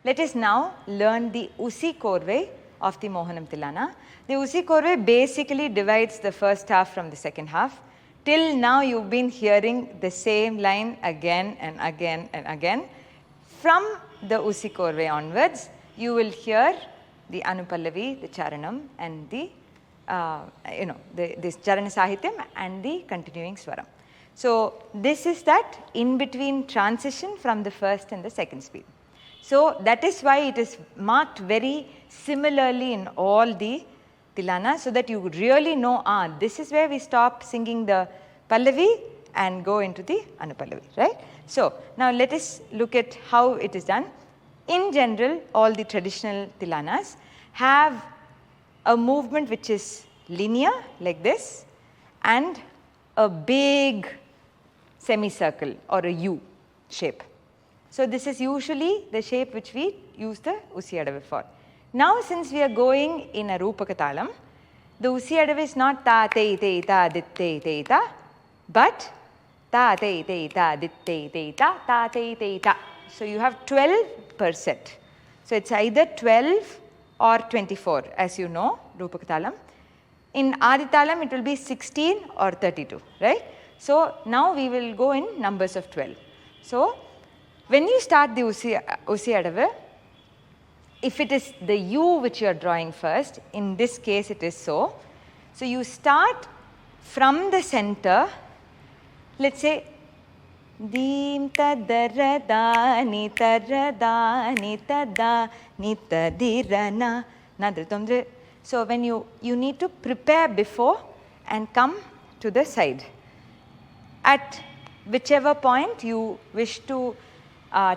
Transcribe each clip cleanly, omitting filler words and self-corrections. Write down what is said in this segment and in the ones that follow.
let us now learn the Usi Korvai of the Mohanam Tillana. The Usi Korvai basically divides the first half from the second half. Till now you've been hearing the same line again and again and again. From the Usi Korvai onwards, you will hear the Anupallavi, the Charanam and the this Charana Sahityam and the continuing Swaram. So this is that in between transition from the first and the second speed. So that is why it is marked very similarly in all the Tilanas, so that you would really know, this is where we stop singing the Pallavi and go into the Anupallavi, right? So now let us look at how it is done. In general, all the traditional Tilanas have a movement which is linear like this and a big semicircle or a U shape. So this is usually the shape which we use the Usi Adavu for. Now since we are going in a Rupaka Talam, the Usi Adavu is not ta te te ta dit te te ta, but ta te te ta dit te te ta ta te te ta. So you have 12%. So it's either 12 or 24, as you know, Rupaka Talam. In Adi Talam it will be 16 or 32, right? So now we will go in numbers of 12. So when you start the Usi Adavu, if it is the U which you are drawing first, in this case it is so. So you start from the center, let's say Dim ta da ra da ni ta ra da ni ta da ni ta di ra na na dra tum dra. So when you need to prepare before and come to the side. At whichever point you wish to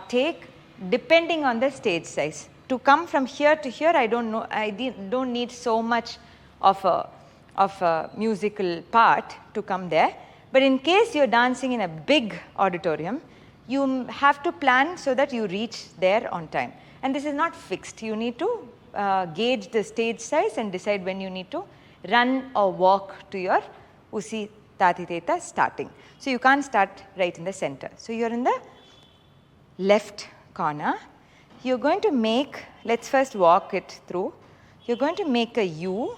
take, depending on the stage size. To come from here to here, I don't need so much of a musical part to come there. But in case you're dancing in a big auditorium, you have to plan so that you reach there on time. And this is not fixed. You need to gauge the stage size and decide when you need to run or walk to your Usi Tati Teta starting. So you can't start right in the center. So you're in the left corner. You're going to make, let's first walk it through. You're going to make a U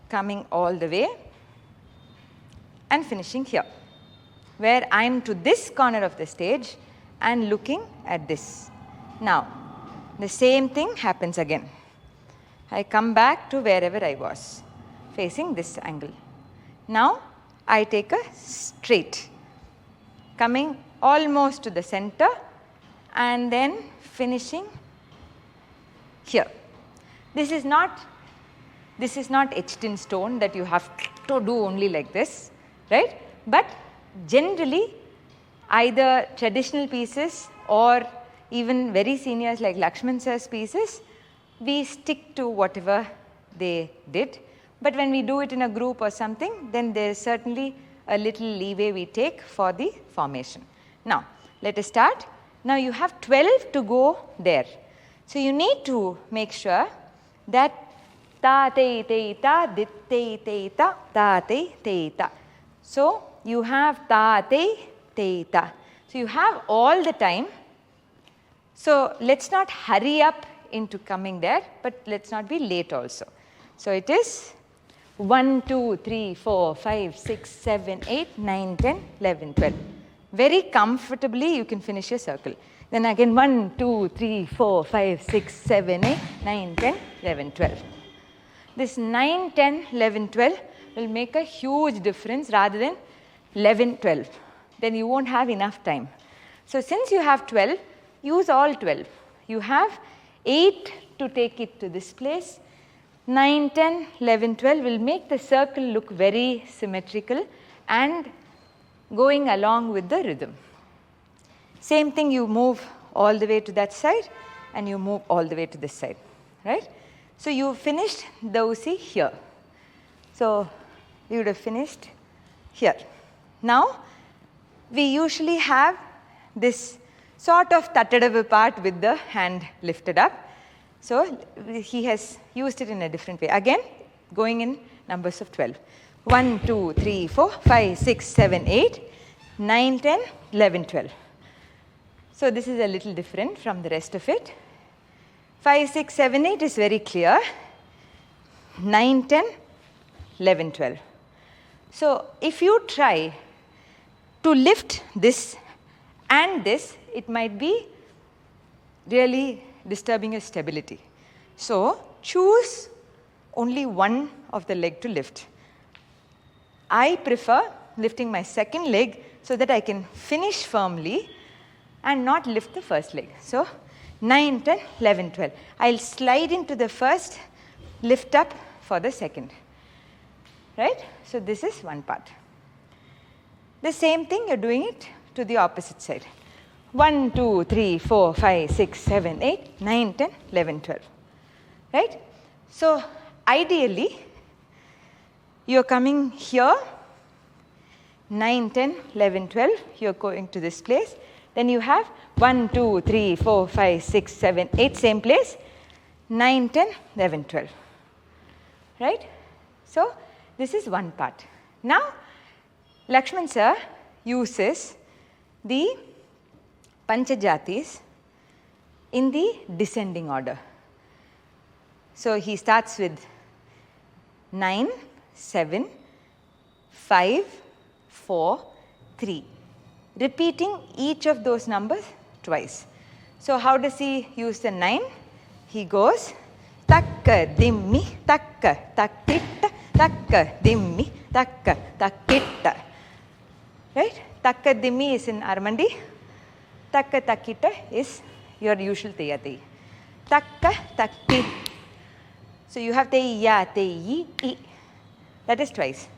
coming all the way and finishing here, where I'm to this corner of the stage and looking at this. Now, the same thing happens again. I come back to wherever I was, facing this angle. Now, I take a straight, coming almost to the center and then finishing here. This is not etched in stone that you have to do only like this, right? But generally, either traditional pieces or even very seniors like Lakshman sir's pieces, we stick to whatever they did. But when we do it in a group or something, then there is certainly a little leeway we take for the formation. Now, let us start. Now you have 12 to go there. So you need to make sure that ta te te ta dit te te ta ta te te ta. So you have ta te te ta. So you have all the time. So let's not hurry up into coming there, but let's not be late also. So it is 1, 2, 3, 4, 5, 6, 7, 8, 9, 10, 11, 12. Very comfortably you can finish your circle. Then again 1, 2, 3, 4, 5, 6, 7, 8, 9, 10, 11, 12. This 9, 10, 11, 12 will make a huge difference rather than 11, 12. Then you won't have enough time. So since you have 12, use all 12. You have 8 to take it to this place. 9, 10, 11, 12 will make the circle look very symmetrical and going along with the rhythm. Same thing, you move all the way to that side and you move all the way to this side, right? So you finished the Usi here. So you would have finished here. Now we usually have this sort of tattadavu part with the hand lifted up. So he has used it in a different way. Again, going in numbers of 12. 1, 2, 3, 4, 5, 6, 7, 8, 9, 10, 11, 12. So this is a little different from the rest of it. 5, 6, 7, 8 is very clear. 9, 10, 11, 12. So if you try to lift this and this, it might be really disturbing your stability. So choose only one of the leg to lift. I prefer lifting my second leg so that I can finish firmly and not lift the first leg. So 9, 10, 11, 12. I'll slide into the first, lift up for the second. Right? So this is one part. The same thing, you're doing it to the opposite side. 1, 2, 3, 4, 5, 6, 7, 8, 9, 10, 11, 12. Right? So ideally, you're coming here, 9, 10, 11, 12, you're going to this place. Then you have 1, 2, 3, 4, 5, 6, 7, 8, same place, 9, 10, 11, 12. Right? So this is one part. Now, Lakshman sir uses the Panchajatis in the descending order. So he starts with 9, 7, 5, 4, 3, repeating each of those numbers twice. So how does he use the 9? He goes takka dimmi takka takkitta takka dimmi takka takkitta. Right? Takka dimmi is in Armandi. Takka takkitta is your usual teyati. Takka takki. So you have teya teyi I. That is twice.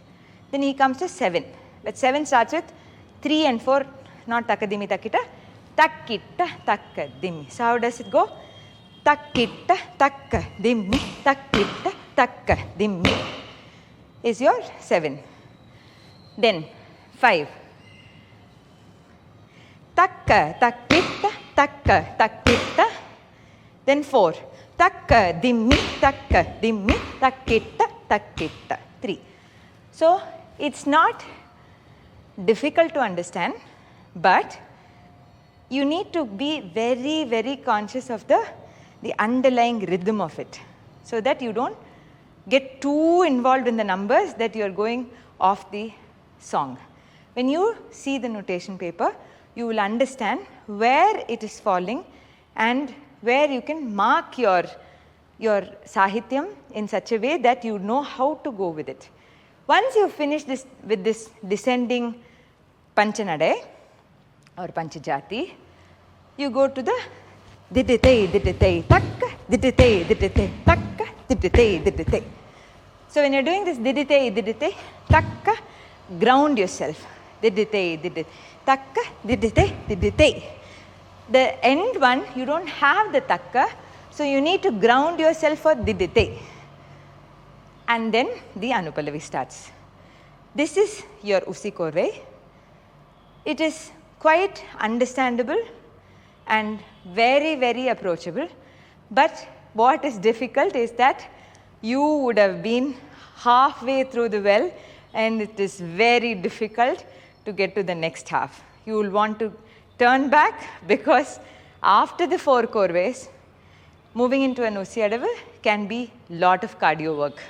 Then he comes to 7. But 7 starts with 3 and 4, not takka dimmi takkitta. Takkitta takka dimmi. So how does it go? Takkitta takka dimmi takkitta takka dimmi is your 7. Then 5. Takka takkitta takka takkitta. Then 4. Takka dimmi takkitta takkitta. 3. So it's not difficult to understand, but you need to be very, very conscious of the underlying rhythm of it, so that you don't get too involved in the numbers that you are going off the song. When you see the notation paper, you will understand where it is falling and where you can mark your sahityam in such a way that you know how to go with it. Once you finish this with this descending Panchanade or Panchajati, you go to the didite didite takka didite didite takka didite didite. So when you're doing this didite didite takka, ground yourself. Didite didite takka didite didite. The end one, you don't have the takka, so you need to ground yourself for didite. And then the Anupallavi starts. This is your Usi Korvai. It is quite understandable and very, very approachable. But what is difficult is that you would have been halfway through the well and it is very difficult to get to the next half. You will want to turn back, because after the 4 Korvais, moving into an Usi Adavu can be lot of cardio work.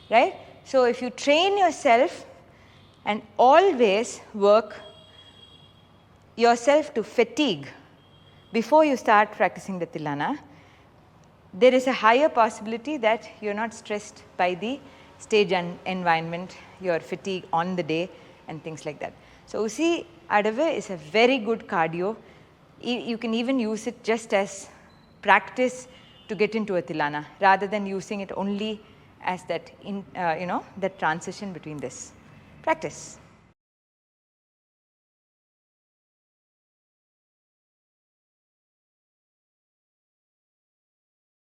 Right? So if you train yourself and always work yourself to fatigue before you start practicing the Tillana, there is a higher possibility that you're not stressed by the stage and environment, your fatigue on the day and things like that. So Usi Adavu is a very good cardio. You can even use it just as practice to get into a Tillana, rather than using it only as that, that transition between this. Practice.